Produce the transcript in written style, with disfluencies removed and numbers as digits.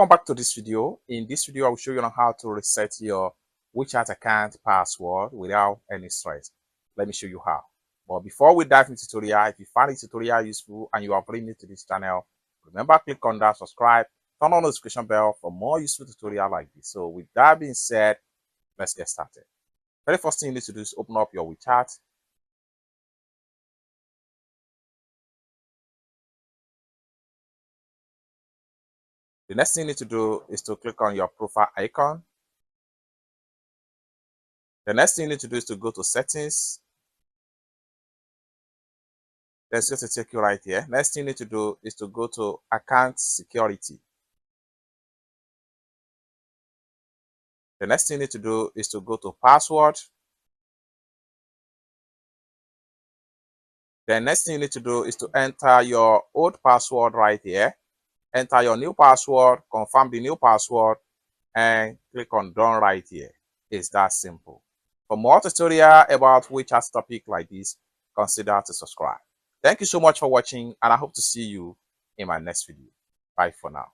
Welcome back to this video. In this video, I will show you on how to reset your WeChat account password without any stress. Let me show you how. But before we dive into the tutorial, if you find this tutorial useful and you are very new to this channel, remember click on that subscribe, turn on the notification bell for more useful tutorial like this. So with that being said, let's get started. Very first thing you need to do is open up your WeChat. The next thing you need to do is to click on your profile icon. The next thing you need to do is to go to settings. That's just to take you right here. Next thing you need to do is to go to account security. The next thing you need to do is to go to password. The next thing you need to do is to enter your old password right here. Enter your new password, confirm the new password, and click on done right here. It's that simple. For more tutorial about WeChat topic like this, consider to subscribe. Thank you so much for watching, and I hope to see you in my next video. Bye for now.